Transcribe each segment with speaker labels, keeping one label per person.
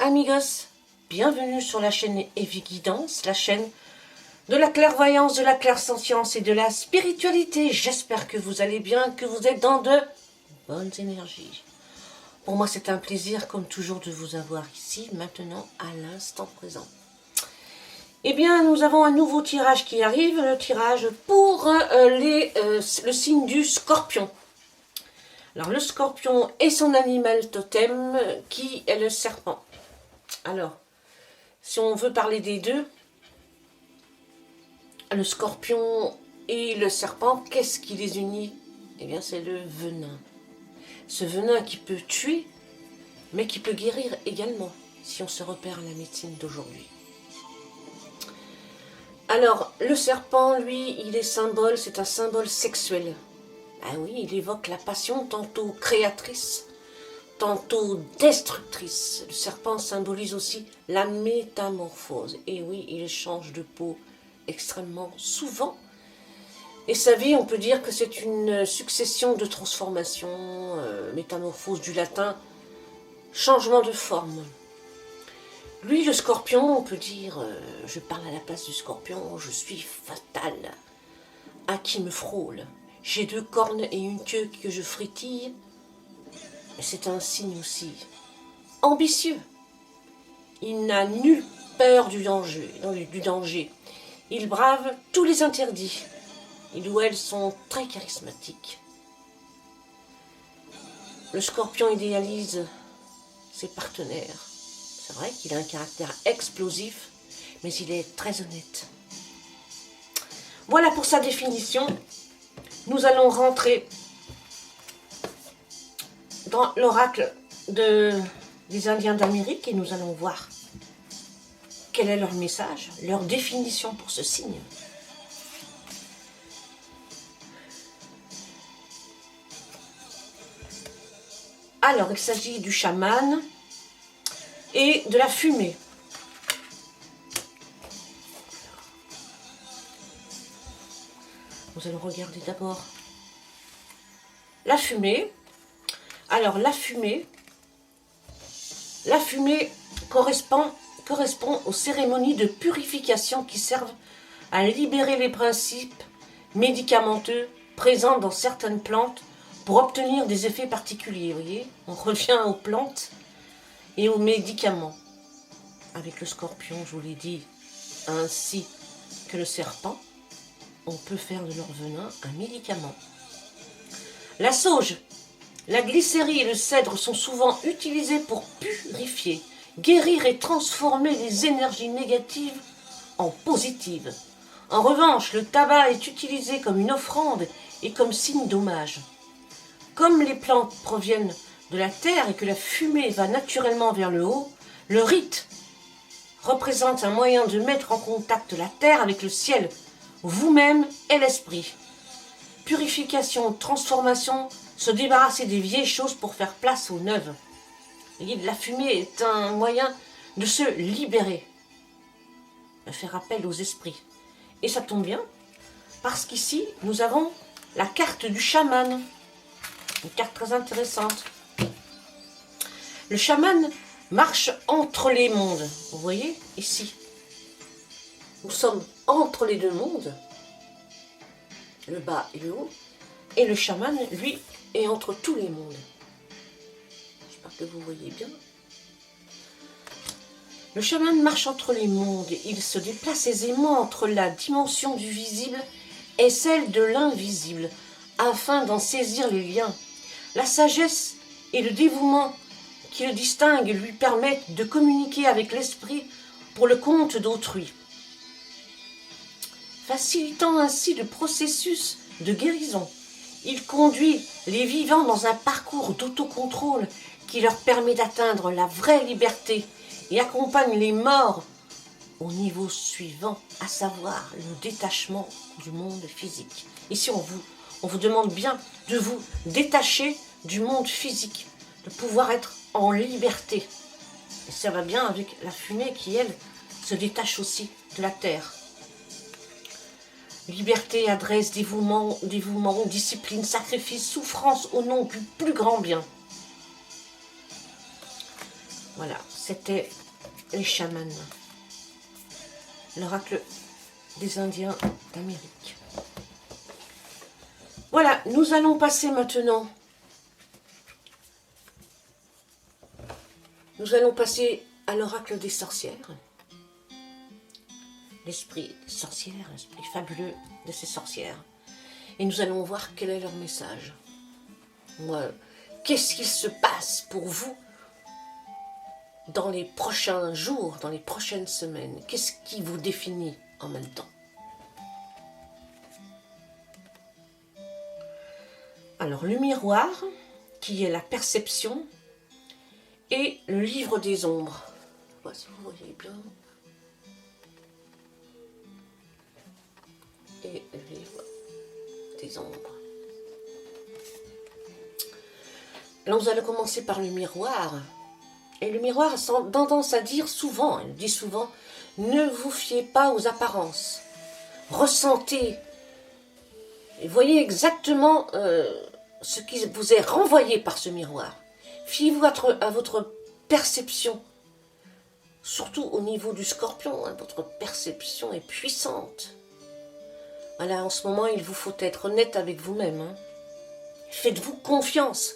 Speaker 1: amigos, bienvenue sur la chaîne Evie Guidance, la chaîne de la clairvoyance, de la clairsentience et de la spiritualité. J'espère que vous allez bien, que vous êtes dans de bonnes énergies. Pour moi, c'est un plaisir, comme toujours, de vous avoir ici, maintenant, à l'instant présent. Eh bien, nous avons un nouveau tirage qui arrive, le tirage pour le signe du Scorpion. Alors, le Scorpion et son animal totem, qui est le serpent. Alors, si on veut parler des deux, le Scorpion et le serpent, qu'est-ce qui les unit? Eh bien, c'est le venin. Ce venin qui peut tuer, mais qui peut guérir également, si on se repère à la médecine d'aujourd'hui. Alors, le serpent, lui, il est symbole, c'est un symbole sexuel. Ah oui, il évoque la passion, tantôt créatrice, tantôt destructrice. Le serpent symbolise aussi la métamorphose. Et oui, il change de peau extrêmement souvent. Et sa vie, on peut dire que c'est une succession de transformations, métamorphose du latin, changement de forme. Lui, le scorpion, on peut dire, je parle à la place du scorpion, je suis fatal à qui me frôle. J'ai 2 cornes et une queue que je frétille. C'est un signe aussi ambitieux. Il n'a nulle peur du danger. Il brave tous les interdits. Il ou elle sont très charismatiques. Le scorpion idéalise ses partenaires. C'est vrai qu'il a un caractère explosif, mais il est très honnête. Voilà pour sa définition. Nous allons rentrer dans l'oracle des Indiens d'Amérique et nous allons voir quel est leur message, leur définition pour ce signe. Alors, il s'agit du chaman et de la fumée. Nous allons regarder d'abord la fumée. Alors, la fumée correspond aux cérémonies de purification qui servent à libérer les principes médicamenteux présents dans certaines plantes pour obtenir des effets particuliers. Vous voyez, on revient aux plantes et aux médicaments. Avec le scorpion, je vous l'ai dit, ainsi que le serpent, on peut faire de leur venin un médicament. La sauge, la glycérie et le cèdre sont souvent utilisés pour purifier, guérir et transformer les énergies négatives en positives. En revanche, le tabac est utilisé comme une offrande et comme signe d'hommage. Comme les plantes proviennent de la terre et que la fumée va naturellement vers le haut, le rite représente un moyen de mettre en contact la terre avec le ciel, vous-même et l'esprit. Purification, transformation, se débarrasser des vieilles choses pour faire place aux neuves. La fumée est un moyen de se libérer, de faire appel aux esprits. Et ça tombe bien, parce qu'ici, nous avons la carte du chaman. Une carte très intéressante. Le chaman marche entre les mondes. Vous voyez, ici. Nous sommes entre les 2 mondes, le bas et le haut. Et le chaman, lui, est entre tous les mondes. J'espère que vous voyez bien. Le chaman marche entre les mondes. Il se déplace aisément entre la dimension du visible et celle de l'invisible, afin d'en saisir les liens. La sagesse et le dévouement qui le distinguent lui permettent de communiquer avec l'esprit pour le compte d'autrui, facilitant ainsi le processus de guérison. Il conduit les vivants dans un parcours d'autocontrôle qui leur permet d'atteindre la vraie liberté et accompagne les morts au niveau suivant, à savoir le détachement du monde physique. Ici, on vous demande bien de vous détacher du monde physique, de pouvoir être en liberté. Et ça va bien avec la fumée qui, elle, se détache aussi de la terre. Liberté, adresse, dévouement, discipline, sacrifice, souffrance au nom du plus grand bien. Voilà, c'était les chamans, l'oracle des Indiens d'Amérique. Voilà, nous allons passer maintenant. Nous allons passer à l'oracle des sorcières. L'esprit des sorcières, l'esprit fabuleux de ces sorcières. Et nous allons voir quel est leur message. Qu'est-ce qui se passe pour vous dans les prochains jours, dans les prochaines semaines? Qu'est-ce qui vous définit en même temps? Alors, le miroir, qui est la perception, et le livre des ombres. Voici, vous voyez bien. Et le livre des ombres. Alors, nous allons commencer par le miroir. Et le miroir a tendance à dire souvent, elle dit souvent, ne vous fiez pas aux apparences. Ressentez. Et voyez exactement ce qui vous est renvoyé par ce miroir. Fiez-vous à votre perception. Surtout au niveau du scorpion, hein, votre perception est puissante. Voilà, en ce moment, il vous faut être honnête avec vous-même. Hein. Faites-vous confiance.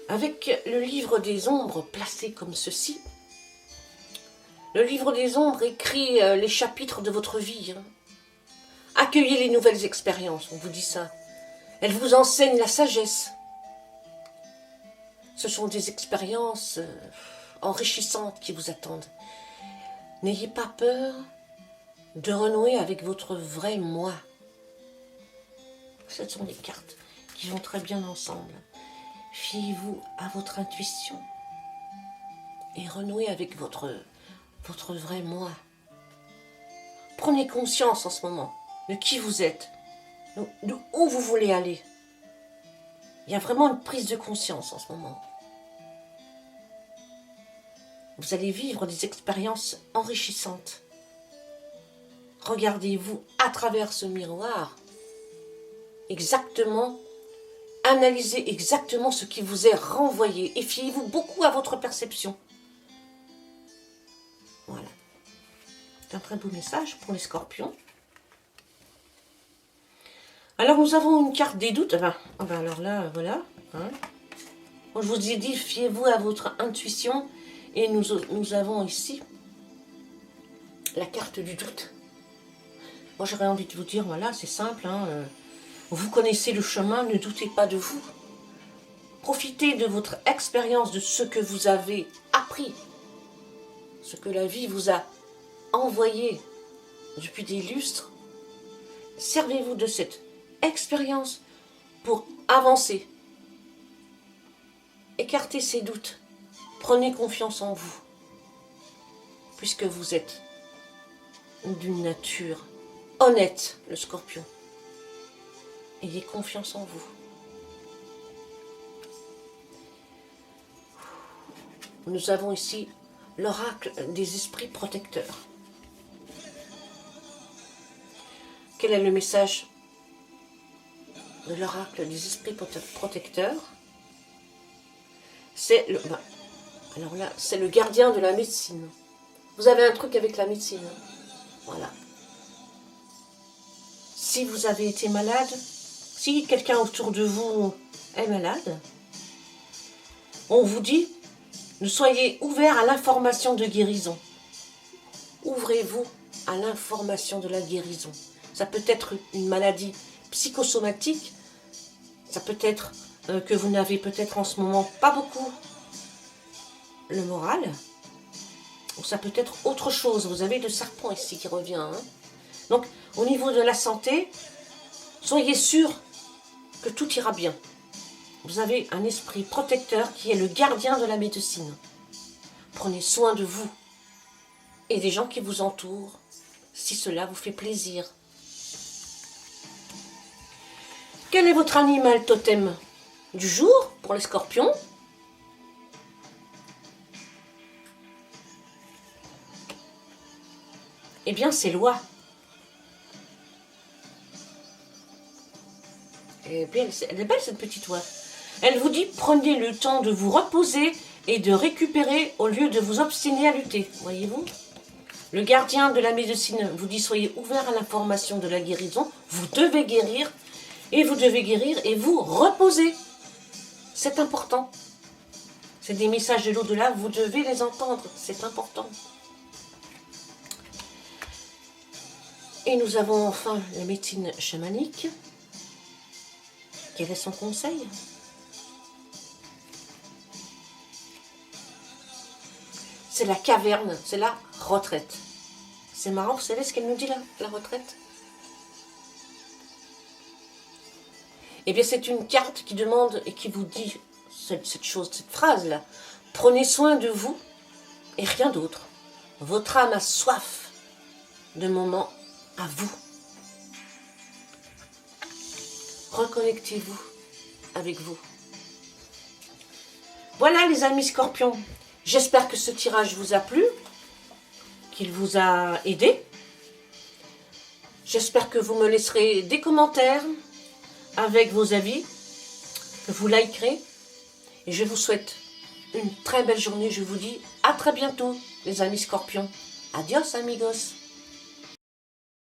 Speaker 1: Avec le livre des ombres placé comme ceci, le livre des ombres écrit les chapitres de votre vie. Hein. Accueillez les nouvelles expériences, on vous dit ça. Elles vous enseignent la sagesse. Ce sont des expériences enrichissantes qui vous attendent. N'ayez pas peur de renouer avec votre vrai moi. Ce sont des cartes qui vont très bien ensemble. Fiez-vous à votre intuition et renouez avec votre vrai moi. Prenez conscience en ce moment de qui vous êtes, de où vous voulez aller. Il y a vraiment une prise de conscience en ce moment. Vous allez vivre des expériences enrichissantes. Regardez-vous à travers ce miroir, exactement, analysez exactement ce qui vous est renvoyé et fiez-vous beaucoup à votre perception. Voilà. C'est un très beau message pour les scorpions. Alors nous avons une carte des doutes. Alors là, voilà. Hein. Je vous ai dit, fiez-vous à votre intuition. Et nous avons ici la carte du doute. Moi j'aurais envie de vous dire, voilà, c'est simple. Hein, vous connaissez le chemin, ne doutez pas de vous. Profitez de votre expérience, de ce que vous avez appris. Ce que la vie vous a envoyé depuis des lustres. Servez-vous de cette expérience pour avancer. Écartez ces doutes. Prenez confiance en vous. Puisque vous êtes d'une nature honnête, le scorpion. Ayez confiance en vous. Nous avons ici l'oracle des esprits protecteurs. Quel est le message de l'oracle des esprits protecteurs? C'est le... alors là, c'est le gardien de la médecine. Vous avez un truc avec la médecine. Voilà. Si vous avez été malade, si quelqu'un autour de vous est malade, on vous dit, ne soyez ouverts à l'information de guérison. Ouvrez-vous à l'information de la guérison. Ça peut être une maladie psychosomatique, ça peut être que vous n'avez peut-être en ce moment pas beaucoup le moral, ou ça peut être autre chose. Vous avez le serpent ici qui revient. Hein. Donc, au niveau de la santé, soyez sûr que tout ira bien. Vous avez un esprit protecteur qui est le gardien de la médecine. Prenez soin de vous et des gens qui vous entourent, si cela vous fait plaisir. Quel est votre animal totem du jour pour les scorpions? Eh bien, c'est l'oie. Elle est belle cette petite oie. Elle vous dit, prenez le temps de vous reposer et de récupérer au lieu de vous obstiner à lutter. Voyez-vous? Le gardien de la médecine vous dit, soyez ouvert à l'information de la guérison. Vous devez guérir et vous reposer. C'est important. C'est des messages de l'au-delà, vous devez les entendre. C'est important. Et nous avons enfin la médecine chamanique. Quel est son conseil? C'est la caverne, c'est la retraite. C'est marrant, vous savez ce qu'elle nous dit là, la retraite? Eh bien, c'est une carte qui demande et qui vous dit cette chose, cette phrase-là. Prenez soin de vous et rien d'autre. Votre âme a soif de moments à vous. Reconnectez-vous avec vous. Voilà les amis scorpions. J'espère que ce tirage vous a plu, qu'il vous a aidé. J'espère que vous me laisserez des commentaires avec vos avis, que vous likerez. Et je vous souhaite une très belle journée. Je vous dis à très bientôt les amis scorpions. Adios amigos.